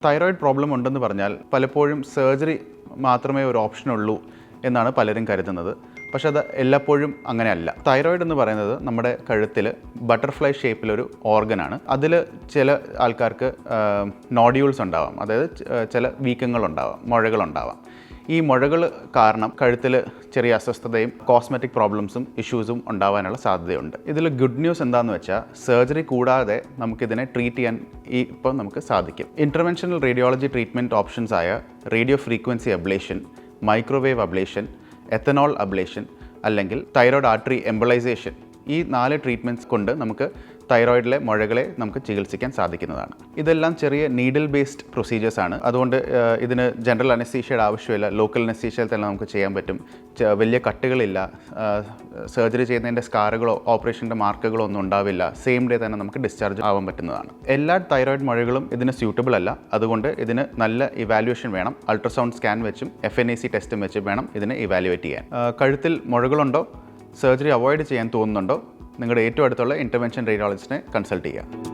Thyroid problem ഉണ്ടെന്ന് പറഞ്ഞാൽ പലപ്പോഴും സർജറി മാത്രമേ ഒരു ഓപ്ഷനുള്ളൂ എന്നാണ് പലരും കരുതുന്നത്. പക്ഷെ അത് എല്ലായ്പ്പോഴും അങ്ങനെയല്ല. തൈറോയിഡ് എന്ന് പറയുന്നത് നമ്മുടെ കഴുത്തിൽ ബട്ടർഫ്ലൈ ഷേപ്പിലൊരു ഓർഗനാണ്. അതിൽ ചില ആൾക്കാർക്ക് നോഡ്യൂൾസ് ഉണ്ടാവാം, അതായത് ചില വീക്കങ്ങളുണ്ടാവാം, മുഴകളുണ്ടാവാം. ഈ മുഴകൾ കാരണം കഴുത്തിൽ ചെറിയ അസ്വസ്ഥതയും കോസ്മെറ്റിക് പ്രോബ്ലംസും ഇഷ്യൂസും ഉണ്ടാവാനുള്ള സാധ്യതയുണ്ട്. ഇതിൽ ഗുഡ് ന്യൂസ് എന്താണെന്ന് വെച്ചാൽ സർജറി കൂടാതെ നമുക്കിതിനെ ട്രീറ്റ് ചെയ്യാൻ ഇപ്പോൾ നമുക്ക് സാധിക്കും. ഇൻ്റർവെൻഷണൽ റേഡിയോളജി ട്രീറ്റ്മെൻറ്റ് ഓപ്ഷൻസ് ആയ radio frequency ablation, microwave ablation, ethanol ablation അല്ലെങ്കിൽ തൈറോയ്ഡ് ആർട്ടറി എംബോളൈസേഷൻ, ഈ 4 ട്രീറ്റ്മെൻറ്റ്സ് കൊണ്ട് നമുക്ക് തൈറോയിഡിലെ മുഴകളെ നമുക്ക് ചികിത്സിക്കാൻ സാധിക്കുന്നതാണ്. ഇതെല്ലാം ചെറിയ നീഡിൽ ബേസ്ഡ് പ്രൊസീജിയേഴ്സാണ്. അതുകൊണ്ട് ഇതിന് ജനറൽ അനസ്തീഷ്യയുടെ ആവശ്യമില്ല. ലോക്കൽ അനസ്തീഷ്യയിൽ തന്നെ നമുക്ക് ചെയ്യാൻ പറ്റും. വലിയ കട്ടുകളില്ല, സർജറി ചെയ്യുന്നതിൻ്റെ സ്കാറുകളോ ഓപ്പറേഷൻ്റെ മാർക്കുകളോ ഒന്നും ഉണ്ടാവില്ല. സെയിം ഡേ തന്നെ നമുക്ക് ഡിസ്ചാർജ് ആവാൻ പറ്റുന്നതാണ്. എല്ലാ തൈറോയിഡ് മുഴകളും ഇതിന് സ്യൂട്ടബിൾ അല്ല. അതുകൊണ്ട് ഇതിന് നല്ല ഇവാലുവേഷൻ വേണം. അൾട്രാസൗണ്ട് സ്കാൻ വെച്ചും FNAC ടെസ്റ്റും വെച്ചും വേണം ഇതിനെ ഇവാലുവേറ്റ് ചെയ്യാൻ. കഴുത്തിൽ മുഴകളുണ്ടോ, സർജറി അവോയ്ഡ് ചെയ്യാൻ തോന്നുന്നുണ്ടോ, നിങ്ങളുടെ ഏറ്റവും അടുത്തുള്ള ഇൻ്റർവെൻഷൻ റേഡിയോളജിസ്റ്റിനെ കൺസൾട്ട് ചെയ്യുക.